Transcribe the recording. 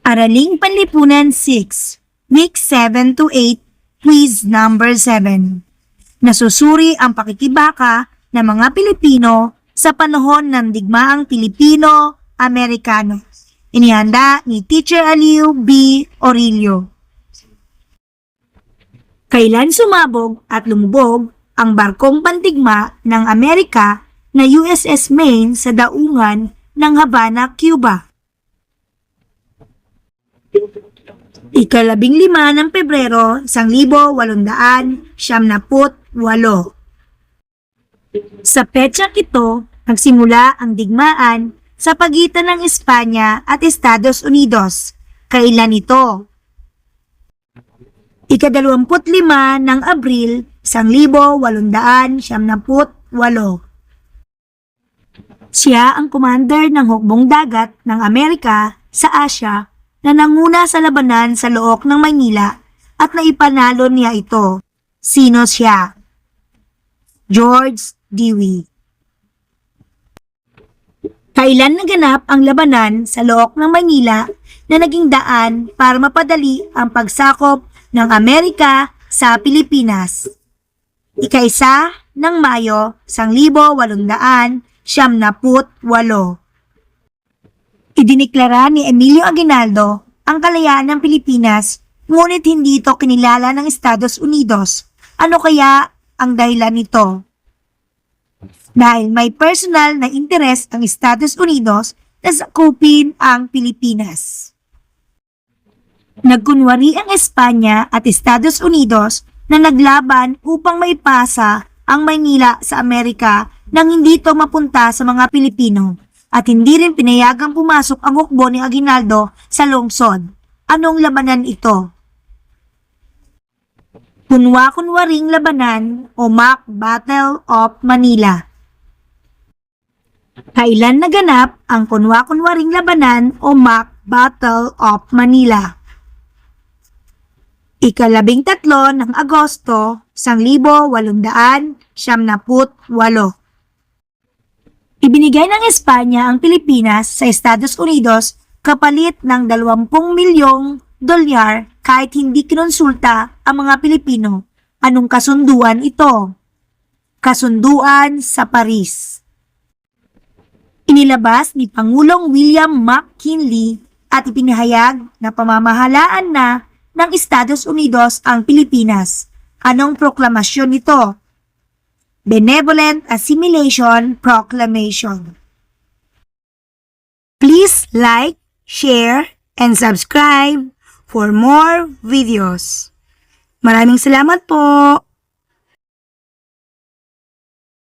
Araling Panlipunan 6, Week 7 to 8, Quiz number 7. Nasusuri ang pakikibaka ng mga Pilipino sa panahon ng digmaang Pilipino-Amerikano. Inihanda ni Teacher Aliu B. Orillo. Kailan sumabog at lumubog ang barkong pandigma ng Amerika na USS Maine sa daungan ng Havana, Cuba? 15 ng Pebrero, 1878. Sa petsang ito, nagsimula ang digmaan sa pagitan ng Espanya at Estados Unidos. Kailan ito? 25 ng Abril, 1878. Siya ang commander ng hukbong dagat ng Amerika sa Asya na nanguna sa labanan sa Look ng Maynila at naipanalo niya ito. Sino siya? George Dewey. Kailan naganap ang labanan sa Look ng Maynila na naging daan para mapadali ang pagsakop ng Amerika sa Pilipinas? 1 ng Mayo, 1878. Idiniklara ni Emilio Aguinaldo ang kalayaan ng Pilipinas, ngunit hindi ito kinilala ng Estados Unidos. Ano kaya ang dahilan nito? Dahil may personal na interes ang Estados Unidos na sakupin ang Pilipinas. Nagkunwari ang Espanya at Estados Unidos na naglaban upang maipasa ang Maynila sa Amerika nang hindi ito mapunta sa mga Pilipino. At hindi rin pinayagang pumasok ang hukbo ni Aguinaldo sa lungsod. Anong labanan ito? Kunwa-kunwaring labanan o Mock Battle of Manila. Kailan naganap ang kunwa-kunwaring labanan o Mock Battle of Manila? 13 ng Agosto, 1878. Ibinigay ng Espanya ang Pilipinas sa Estados Unidos kapalit ng 20 milyong dolyar kahit hindi kinonsulta ang mga Pilipino. Anong kasunduan ito? Kasunduan sa Paris. Inilabas ni Pangulong William McKinley at ipinahayag na pamamahalaan na ng Estados Unidos ang Pilipinas. Anong proklamasyon nito? Benevolent Assimilation Proclamation. Please like, share, and subscribe for more videos. Maraming salamat po!